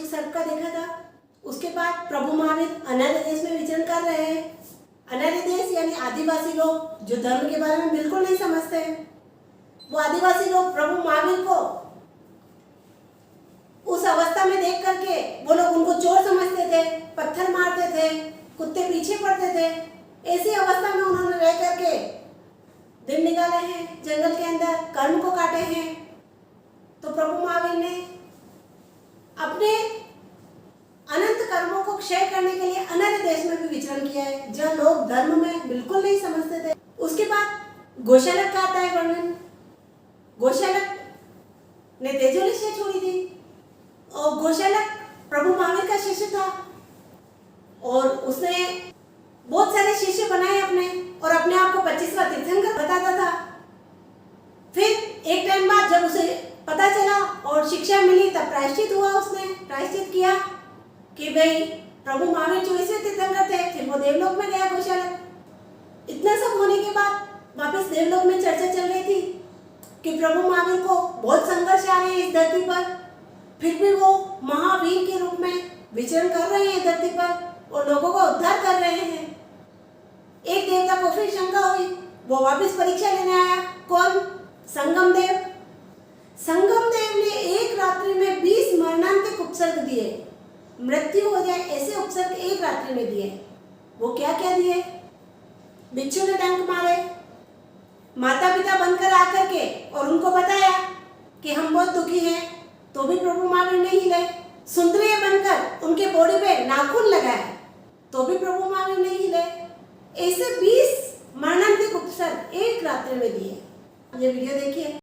सर्प का देखा था। उसके बाद प्रभु महावीर अनार्य देश में विचरण कर रहे हैं। अनार्य देश यानी आदिवासी लोग जो धर्म के बारे में बिल्कुल नहीं समझते हैं, वो आदिवासी लोग प्रभु महावीर को उस अवस्था में देख करके वो लोग उनको चोर समझते थे, पत्थर मारते थे, कुत्ते पीछे पड़ते थे। ऐसी अवस्था में उन्होंने रह करके दिन निकाले हैं, जंगल के अंदर कर्म को काटे हैं। तो प्रभु महावीर ने अपने अनंत कर्मों को क्षय करने के लिए अनार्य देश में भी विचरण किया है, जहाँ लोग धर्म में बिल्कुल नहीं समझते थे। उसके बाद गोशालक का आता है वर्णन। गोशालक ने तेजोलिष्या छोड़ी थी और गोशालक प्रभु महावीर का शिष्य था और उसने बहुत सारे शिष्य बनाए अपने, और अपने आप को 25वां तीर्थंकर बताता था। फिर एक टाइम बाद जब उसे पता चला और शिक्षा मिली, तब प्रायश्चित हुआ। उसने प्रायश्चित किया कि भाई प्रभु महावीर 24वें तीर्थंकर थे। फिर वो देवलोक में गया गोशालक। इतना सब होने के बाद वापस देवलोक में चर्चा चल रही थी कि प्रभु महावीर को बहुत संघर्ष आ रहे हैं इस धरती पर, फिर भी वो महावीर के रूप में विचरण कर रहे हैं धरती पर और लोगों को उद्धार कर रहे हैं। एक देवता को फिर शंका हुई, वो वापस परीक्षा लेने आया। कौन? संगम देव। संगम देव ने एक रात्रि में 20 मरणांतिक उपसर्ग दिए, मृत्यु हो जाए ऐसे उपसर्ग एक रात्रि में दिए। वो क्या क्या दिए? बिच्छू ने डंक मारे, माता पिता बनकर आकर के और उनको बताया कि हम बहुत दुखी हैं, तो भी प्रभु महावीर नहीं हिले। सुंदरिया बनकर उनके बॉडी पे नाखून लगाए, तो भी प्रभु महावीर नहीं हिले। ऐसे 20 मरणांतिक उपसर्ग एक रात्रि में दिए। ये वीडियो देखिए।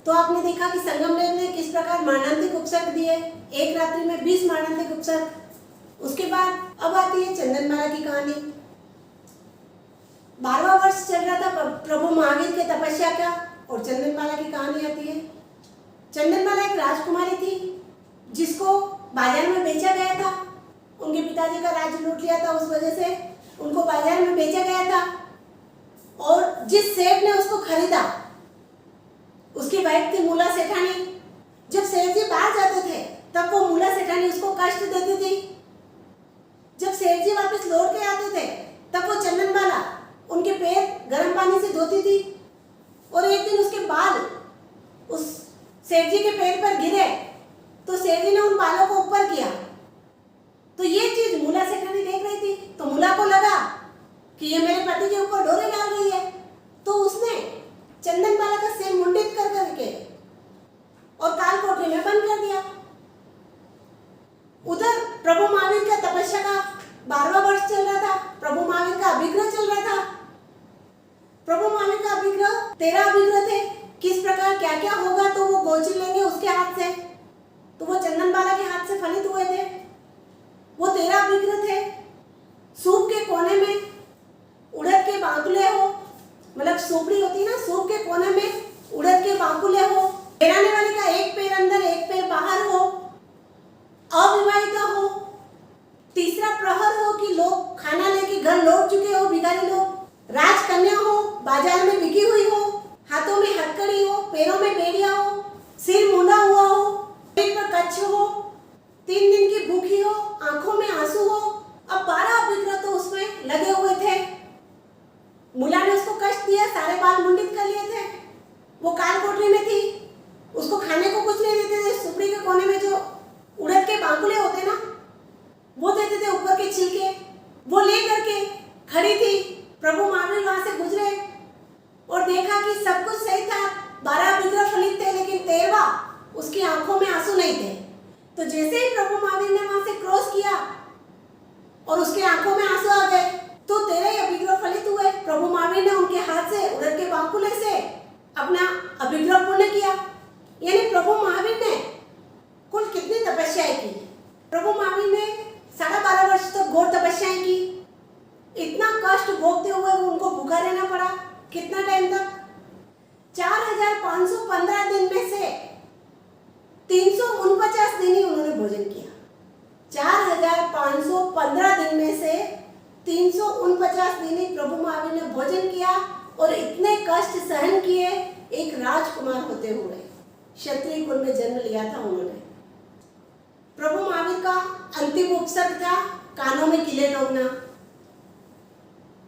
तो आपने देखा कि संगम देव ने किस प्रकार मरणांतिक उपसर्ग दिए, एक रात्रि में 20 मरणांतिक उपसर्ग। उसके बाद अब आती है चंदनमाला की कहानी। 12वां वर्ष चल रहा था प्रभु महावीर के तपस्या का और चंदनमाला की कहानी आती है। चंदनमाला एक राजकुमारी थी जिसको बाजार में बेचा गया था। उनके पिताजी का राज लूट लिया था, उस वजह से उनको बाजार में बेचा गया था। और जिस सेठ ने उसको खरीदा उसकी वाइफ थी मूला सेठानी। जब सेठ जी बाहर जाते थे तब वो मूला सेठानी उसको कष्ट देती थी। जब सेठ जी वापस लौट के आते थे तब वो चंदनमाला उनके पैर गर्म पानी से धोती थी और एक दिन उसके बाल उस सेठ जी के पैर पर गिरे तो सेठ जी ने उन बालों को ऊपर किया। तो ये चीज मूला सेठानी देख रही थी, तो मूला को लगा कि ये मेरे पति के ऊपर डोरे डाल रही है। तो उसने चंदनमाला का सिर मुंडित कर करके और काल कोठरी में बंद कर दिया। उधर प्रभु महावीर का तपस्या का 12वां वर्ष चल रहा था। प्रभु महावीर का अभिग्रह चल रहा था। प्रभु महावीर का अभिग्रह 13 अभिग्रह थे। किस प्रकार क्या क्या होगा तो वो गोचर लेंगे उसके हाथ से, तो वो चंदनमाला के हाथ से फलित हुए थे। अविवाहिता हो, तीसरा प्रहर हो कि लोग खाना लेके घर लौट चुके हो भिखारी लोग, राजकन्या हो, बाजार में बिकी हुई हो, हाथों में हथकड़ी हो, पैरों में बेड़िया हो, सिर मुंडा हुआ हो, पेट पर कच्छ हो, 3 दिन की भूखी हो, आंखों में आंसू हो। अब 12 अभिग्रह तो उसमें लगे हुए थे। मुला ने उसको कष्ट दिया, सारे बाल मुंडित कर लिए थे। वो काल कोठरी में थी, उसको खाने को कुछ नहीं देते थे। सुपड़ी के कोने में जो उड़द के बांकुले होते ना, वो देते थे, ऊपर के छिलके, वो ले करके खड़ी थी। प्रभु महावीर वहां से गुजरे और देखा कि सब कुछ सही था, 12 विग्रह फलित थे, लेकिन 13वां उसकी आंखों में आंसू नहीं थे। तो जैसे ही प्रभु महावीर ने वहां से क्रॉस किया और उसके आंखों में आंसू आ गए, तो 13 अभिग्रह फलित हुए। प्रभु महावीर ने उनके हाथ से, उड़द के बांकुले से अपना अभिग्रह पूर्ण किया। यानी प्रभु महावीर ने कुल कितनी तपस्याएं की? प्रभु महावीर ने 12.5 वर्ष तक घोर तपस्याएं की। इतना कष्ट भोगते हुए उनको भूखा रहना पड़ा। कितना टाइम तक? 4515 दिन में से 349 दिन ही उन्होंने भोजन किया। 4515 दिन में से 349 दिन ही प्रभु महावीर ने भोजन किया और इतने कष्ट सहन किए। एक राजकुमार होते हुए क्षत्रिय कुल में जन्म लिया था उन्होंने। प्रभु महावीर का अंतिम उपसर्ग था कानों में किले ठोकना।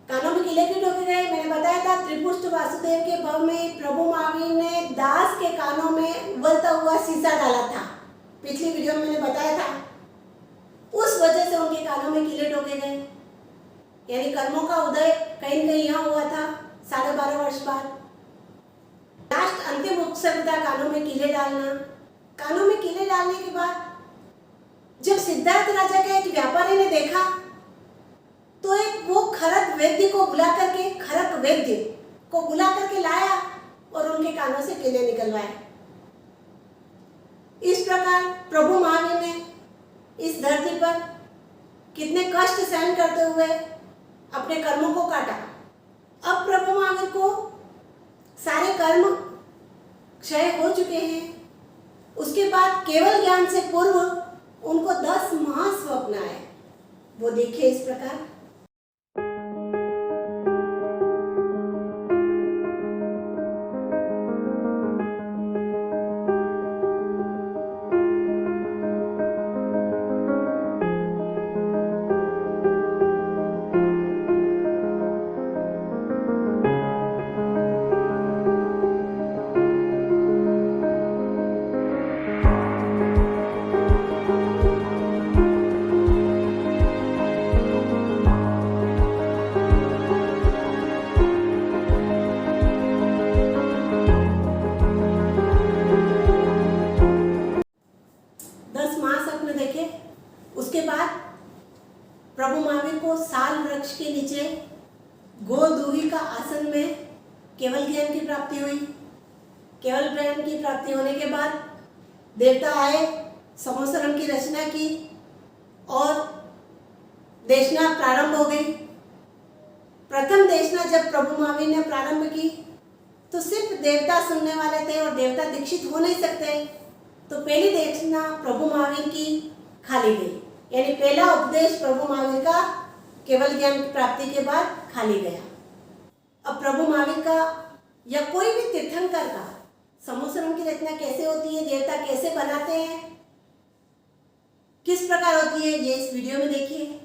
कानों में किले क्यों ठोके गए? मैंने बताया था, त्रिपुष्ट वासुदेव के भव में प्रभु महावीर ने दास के कानों में उबलता हुआ शीशा डाला था। पिछली वीडियो में मैंने बताया था। उस वजह से उनके कानों में किले ठोके गए। यानी कर्मों का उदय कहीं न कहीं यहाँ हुआ था 12.5 वर्ष बाद। लास्ट अंतिम उपसर्ग था कानों में किले डालना। कानों में किले डालने के बाद जब सिद्धार्थ राजा के एक व्यापारी ने देखा, तो एक वो खरक वैद्य को बुला करके लाया और उनके कानों से किले निकलवाए। इस प्रकार प्रभु महावीर ने इस धरती पर कितने कष्ट सहन करते हुए अपने कर्मों को काटा। अब प्रभु महावीर को सारे कर्म क्षय हो चुके हैं। उसके बाद केवल ज्ञान से पूर्व उनको 10 महास्वप्न आए। वो देखिए इस प्रकार। उसके बाद प्रभु महावीर को साल वृक्ष के नीचे गोदूही का आसन में केवल ज्ञान की प्राप्ति हुई। केवल ज्ञान की प्राप्ति होने के बाद देवता आए, समोसरम की रचना की और देशना प्रारंभ हो गई। प्रथम देशना जब प्रभु महावीर ने प्रारंभ की तो सिर्फ देवता सुनने वाले थे और देवता दीक्षित हो नहीं सकते। तो पहली देशना प्रभु महावीर की खाली गई। यानी पहला उपदेश प्रभु महावीर का केवल ज्ञान की प्राप्ति के बाद खाली गया। अब प्रभु महावीर का या कोई भी तीर्थंकर का समोसरम की रचना कैसे होती है, देवता कैसे बनाते हैं, किस प्रकार होती है, ये इस वीडियो में देखिए।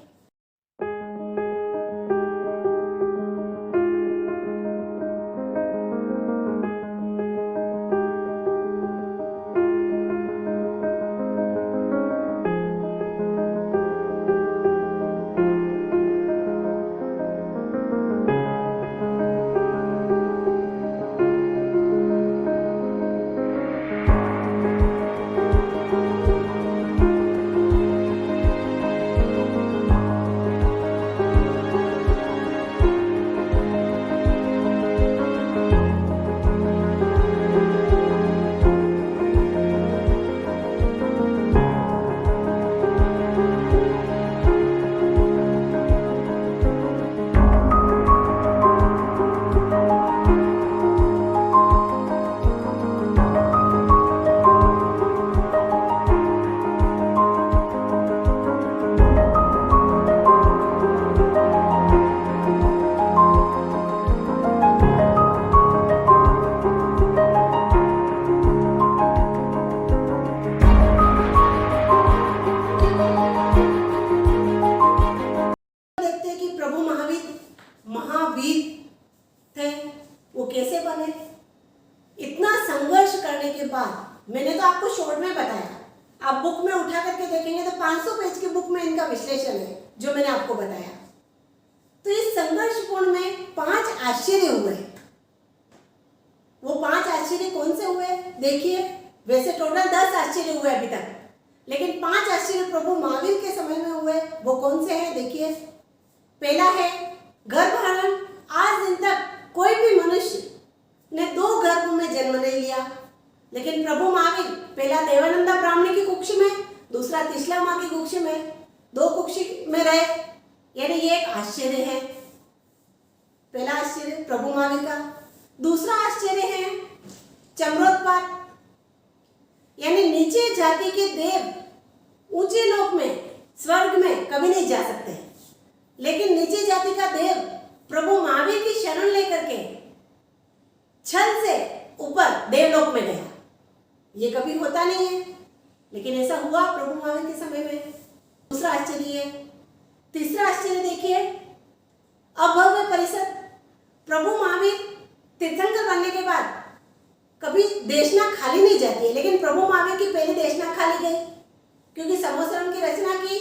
में इनका विश्लेषण है जो मैंने आपको बताया। तो इस संघर्षपूर्ण में 5 आश्चर्य हुए। वो 5 आश्चर्य कौन से हुए देखिए। वैसे टोटल 10 आश्चर्य हुए अभी तक, लेकिन 5 आश्चर्य प्रभु महावीर के समय में हुए। वो कौन से हैं देखिए। पहला है गर्भधारण। आज दिन तक कोई भी मनुष्य ने 2 गर्भ में जन्म नहीं लिया, लेकिन प्रभु महावीर पहला देवानंदा ब्राह्मणी की कुक्षी में, दूसरा तिसला माँ की कुक्षी में, 2 कुक्षी में रहे, यानी ये एक आश्चर्य है। पहला आश्चर्य प्रभु महावीर का। दूसरा आश्चर्य है चमरोत्पात, यानी नीचे जाति के देव ऊंचे लोक में, स्वर्ग में कभी नहीं जा सकते, लेकिन नीचे जाति का देव प्रभु महावीर की शरण लेकर के छल से ऊपर देवलोक में गया। ये कभी होता नहीं है, लेकिन ऐसा हुआ प्रभु महावीर के समय में। दूसरा आश्चर्य है। तीसरा आश्चर्य देखिए अभव्य परिषद। प्रभु महावीर तीर्थंकर बनने के बाद कभी देशना खाली नहीं जाती है, लेकिन प्रभु महावीर की पहली देशना खाली गई, क्योंकि समोसरण की रचना की,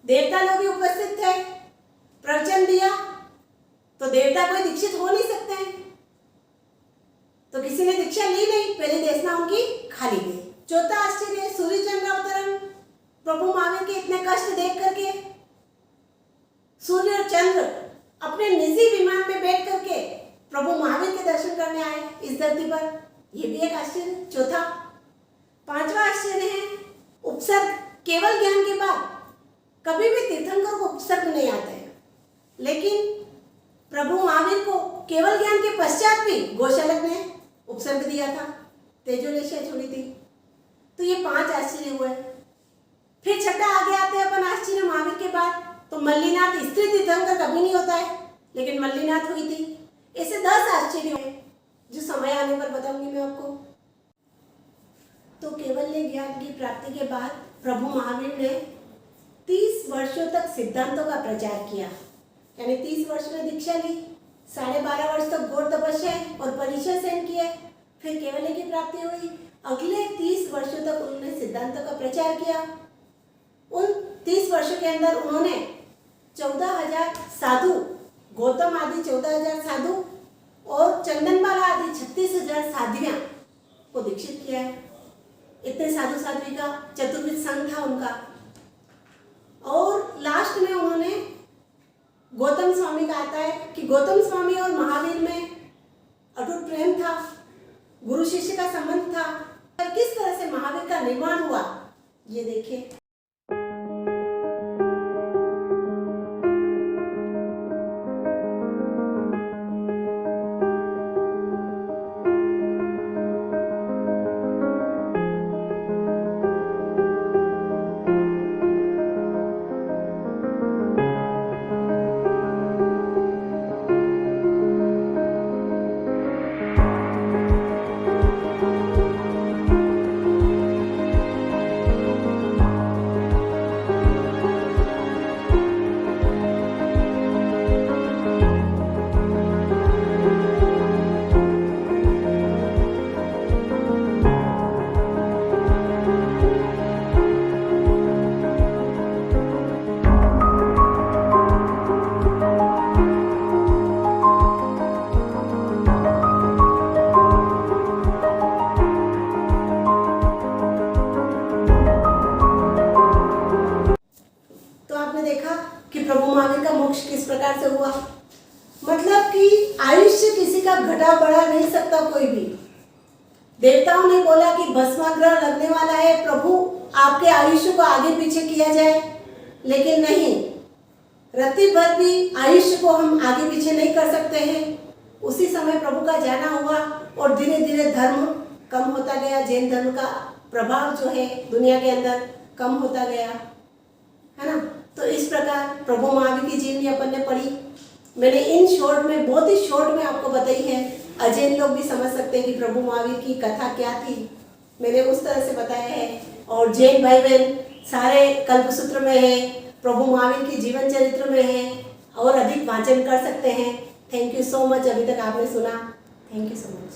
देवता लोग भी उपस्थित थे, प्रवचन दिया, तो देवता कोई दीक्षित हो नहीं सकते हैं, तो किसी ने दीक्षा ली नहीं, पहली देशना उनकी खाली गई। चौथा आश्चर्य सूर्य चंद्र अवतरण। प्रभु महावीर के इतने कष्ट देख करके सूर्य और चंद्र अपने निजी विमान में बैठ करके प्रभु महावीर के दर्शन करने आए इस धरती पर। यह भी एक आश्चर्य। चौथा। पांचवा आश्चर्य है उपसर्ग। केवल ज्ञान के बाद कभी भी तीर्थंकर को उपसर्ग नहीं आता है, लेकिन प्रभु महावीर को केवल ज्ञान के पश्चात भी गोशालक ने उपसर्ग दिया था, तेजोलेशिया छोड़ी थी। तो ये 5 आश्चर्य हुए। फिर छठा आगे आते हैं अपन आश्चर्य महावीर के बाद, तो मल्लीनाथ। स्त्री तीर्थंकर कभी नहीं होता है, लेकिन मल्लीनाथ हुई थी। ऐसे 10 आश्चर्य हुए, जो समय आने पर बताऊंगी मैं आपको। तो केवल्य ज्ञान की प्राप्ति के बाद प्रभु महावीर ने 30 वर्षों तक सिद्धांतों का प्रचार किया, यानी 30 वर्ष में दीक्षा ली, 12.5 वर्ष तक घोर तपस्या और परिचय सहन किए, फिर केवल्य की प्राप्ति हुई। अगले 30 वर्षों तक उन्होंने सिद्धांतों का प्रचार किया। उन 30 वर्षों के अंदर उन्होंने 14,000 साधु, गौतम आदि 14,000 साधु और चंदनबाला आदि 36,000 साध्वियां को दीक्षित किया है। इतने साधु साध्वी का चतुर्विध संघ था उनका। और लास्ट में उन्होंने गौतम स्वामी का आता है कि गौतम स्वामी और महावीर में अटूट प्रेम था, गुरु शिष्य का संबंध था। किस तरह से महावीर का निर्माण हुआ ये देखिए। किस प्रकार से हुआ, मतलब कि आयुष्य किसी का घटा बढ़ा नहीं सकता कोई भी। देवताओं ने बोला कि भस्माग्रह लगने वाला है, प्रभु आपके आयुष्य को आगे पीछे किया जाए, लेकिन नहीं, रत्ती भर भी आयुष्य को हम आगे पीछे नहीं कर सकते हैं। उसी समय प्रभु का जाना हुआ और धीरे धीरे धर्म कम होता गया, जैन धर्म का प्रभाव जो है दुनिया के अंदर कम होता गया, है ना। तो इस प्रकार प्रभु महावीर की जीवनी अपन ने पढ़ी। मैंने इन शॉर्ट में, बहुत ही शॉर्ट में आपको बताई है। अजैन लोग भी समझ सकते हैं कि प्रभु महावीर की कथा क्या थी, मैंने उस तरह से बताया है। और जैन भाई बहन सारे कल्पसूत्र में है, प्रभु महावीर की जीवन चरित्र में है, और अधिक वाचन कर सकते हैं। थैंक यू सो मच, अभी तक आपने सुना, थैंक यू सो मच।